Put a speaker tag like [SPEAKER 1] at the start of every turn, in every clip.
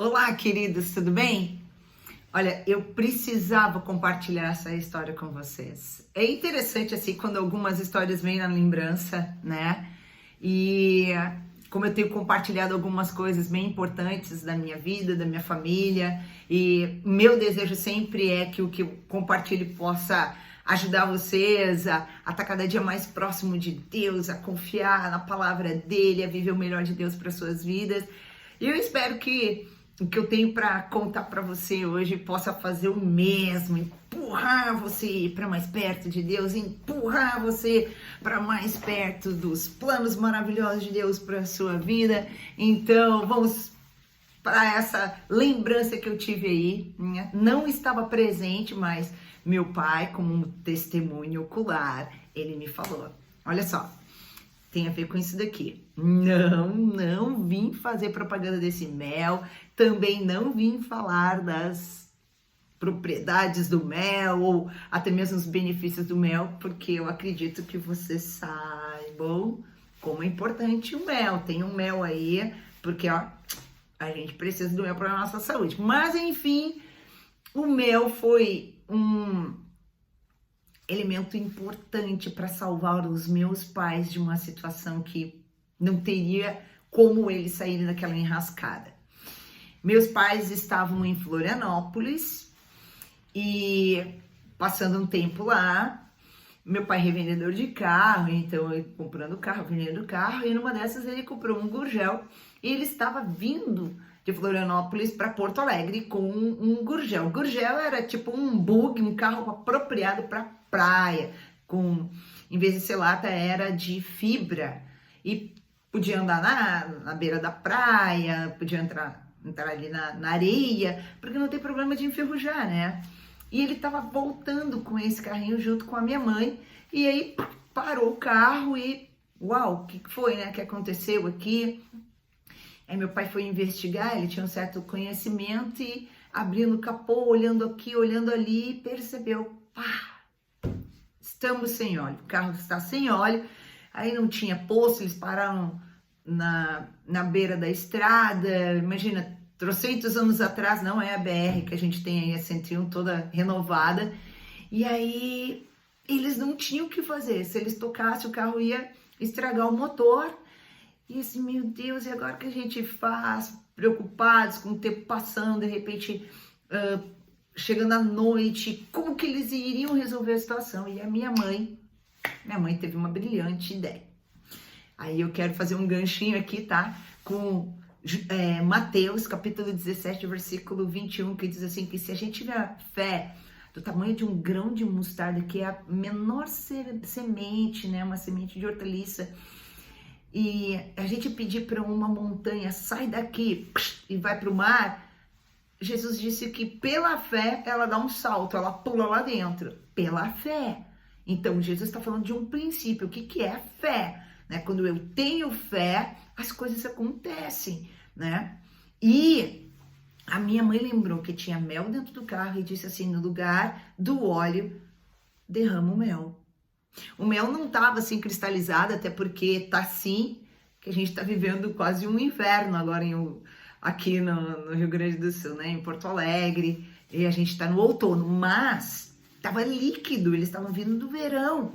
[SPEAKER 1] Olá, queridos, tudo bem? Olha, eu precisava compartilhar essa história com vocês. É interessante, assim, quando algumas histórias vêm na lembrança, né? E como eu tenho compartilhado algumas coisas bem importantes da minha vida, da minha família, e meu desejo sempre é que o que eu compartilhe possa ajudar vocês a estar cada dia mais próximo de Deus, a confiar na palavra dele, a viver o melhor de Deus para suas vidas. E eu espero que o que eu tenho para contar para você hoje possa fazer o mesmo, empurrar você para mais perto de Deus, empurrar você para mais perto dos planos maravilhosos de Deus para a sua vida. Então, vamos para essa lembrança que eu tive aí, né? Não estava presente, mas meu pai, como um testemunho ocular, ele me falou: olha só, tem a ver com isso daqui. Não vim fazer propaganda desse mel, também não vim falar das propriedades do mel ou até mesmo os benefícios do mel, porque eu acredito que vocês saibam como é importante o mel. Tem um mel aí, porque ó, a gente precisa do mel para a nossa saúde. Mas enfim, o mel foi um elemento importante para salvar os meus pais de uma situação que não teria como eles saírem daquela enrascada. Meus pais estavam em Florianópolis e passando um tempo lá, meu pai é revendedor de carro, então ele comprando carro, vendendo carro, e numa dessas ele comprou um Gurgel e ele estava vindo de Florianópolis para Porto Alegre com um Gurgel. O Gurgel era tipo um bug, um carro apropriado para praia, em vez de ser lata, era de fibra e podia andar na beira da praia, podia entrar ali na areia, porque não tem problema de enferrujar, né? E ele tava voltando com esse carrinho junto com a minha mãe, e aí parou o carro e, uau, o que foi, né? O que aconteceu aqui? Aí meu pai foi investigar, ele tinha um certo conhecimento e abrindo o capô, olhando aqui, olhando ali, percebeu, pá, estamos sem óleo, o carro está sem óleo. Aí não tinha posto, eles pararam na beira da estrada. Imagina, trocentos anos atrás, não é a BR que a gente tem aí, a 101 toda renovada. E aí eles não tinham o que fazer, se eles tocassem o carro ia estragar o motor. E assim, meu Deus, e agora o que a gente faz? Preocupados com o tempo passando, de repente chegando à noite, como que eles iriam resolver a situação? E a minha mãe teve uma brilhante ideia. Aí eu quero fazer um ganchinho aqui, tá? Com Mateus, capítulo 17, versículo 21, que diz assim, que se a gente tiver fé do tamanho de um grão de mostarda, que é a menor semente, né? Uma semente de hortaliça, e a gente pedir para uma montanha, sai daqui e vai para o mar, Jesus disse que pela fé ela dá um salto, ela pula lá dentro, pela fé. Então Jesus está falando de um princípio, o que é fé? Né? Quando eu tenho fé, as coisas acontecem, né? E a minha mãe lembrou que tinha mel dentro do carro e disse assim, no lugar do óleo, derrama o mel. O mel não estava assim cristalizado, até porque tá assim, que a gente está vivendo quase um inverno agora aqui no Rio Grande do Sul, né? Em Porto Alegre, e a gente está no outono, mas estava líquido, eles estavam vindo do verão.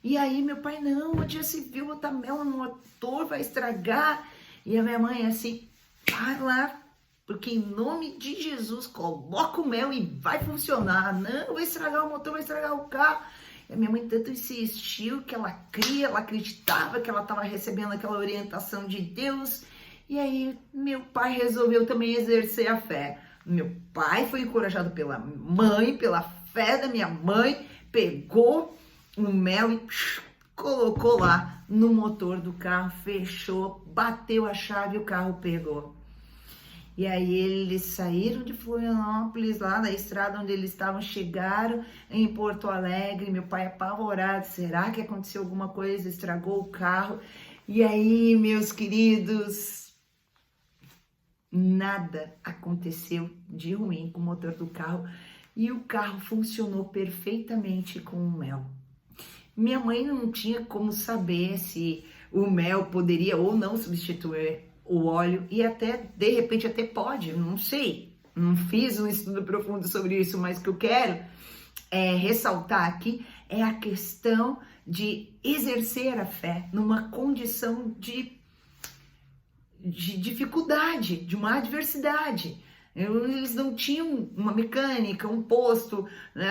[SPEAKER 1] E aí meu pai, não, onde já se viu botar mel no motor, vai estragar. E a minha mãe assim, vai lá, porque em nome de Jesus, coloca o mel e vai funcionar. Não, vai estragar o motor, vai estragar o carro. E a minha mãe tanto insistiu que ela acreditava que ela estava recebendo aquela orientação de Deus. E aí meu pai resolveu também exercer a fé. Meu pai foi encorajado pela mãe, pela fé da minha mãe, pegou o mel e colocou lá no motor do carro, fechou, bateu a chave e o carro pegou. E aí eles saíram de Florianópolis, lá da estrada onde eles estavam, chegaram em Porto Alegre, meu pai apavorado, será que aconteceu alguma coisa, estragou o carro? E aí, meus queridos, nada aconteceu de ruim com o motor do carro e o carro funcionou perfeitamente com o mel. Minha mãe não tinha como saber se o mel poderia ou não substituir o óleo e até, de repente, até pode, não sei, não fiz um estudo profundo sobre isso, mas o que eu quero ressaltar aqui é a questão de exercer a fé numa condição de dificuldade, de uma adversidade. Eles não tinham uma mecânica, um posto, né,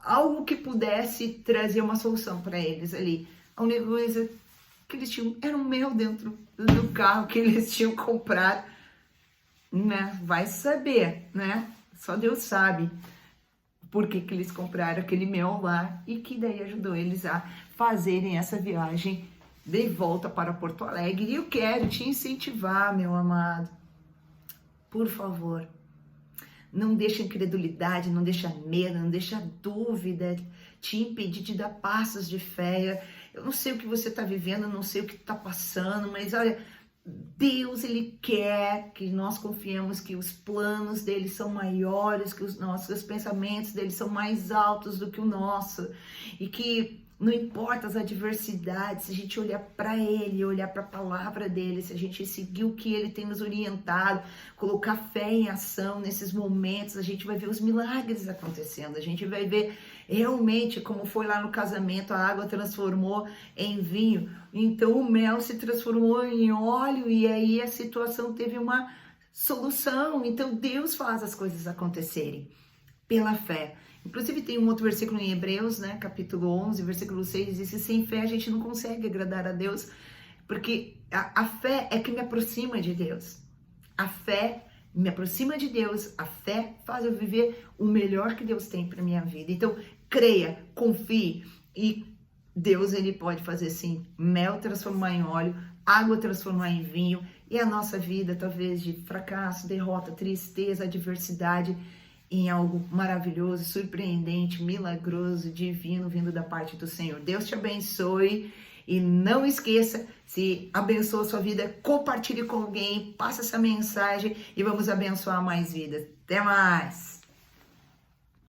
[SPEAKER 1] algo que pudesse trazer uma solução para eles ali. A única coisa que eles tinham era um mel dentro do carro que eles tinham comprado, né? Vai saber, né? Só Deus sabe por que eles compraram aquele mel lá e que daí ajudou eles a fazerem essa viagem de volta para Porto Alegre. E eu quero te incentivar, meu amado, por favor, não deixa incredulidade, não deixa medo, não deixa dúvida te impedir de dar passos de fé. Eu não sei o que você está vivendo, não sei o que está passando, mas olha, Deus, Ele quer que nós confiemos que os planos dele são maiores que os nossos, os pensamentos dele são mais altos do que o nosso, e que não importa as adversidades, se a gente olhar para ele, olhar para a palavra dele, se a gente seguir o que ele tem nos orientado, colocar fé em ação nesses momentos, a gente vai ver os milagres acontecendo, a gente vai ver realmente como foi lá no casamento, a água transformou em vinho, então o mel se transformou em óleo e aí a situação teve uma solução. Então Deus faz as coisas acontecerem pela fé. Inclusive tem um outro versículo em Hebreus, né, capítulo 11, versículo 6, diz que sem fé a gente não consegue agradar a Deus, porque a fé é que me aproxima de Deus. A fé me aproxima de Deus, a fé faz eu viver o melhor que Deus tem para minha vida. Então, creia, confie, e Deus, ele pode fazer sim, mel transformar em óleo, água transformar em vinho, e a nossa vida, talvez de fracasso, derrota, tristeza, adversidade, em algo maravilhoso, surpreendente, milagroso, divino, vindo da parte do Senhor. Deus te abençoe e não esqueça, se abençoa a sua vida, compartilhe com alguém, passa essa mensagem e vamos abençoar mais vidas. Até mais!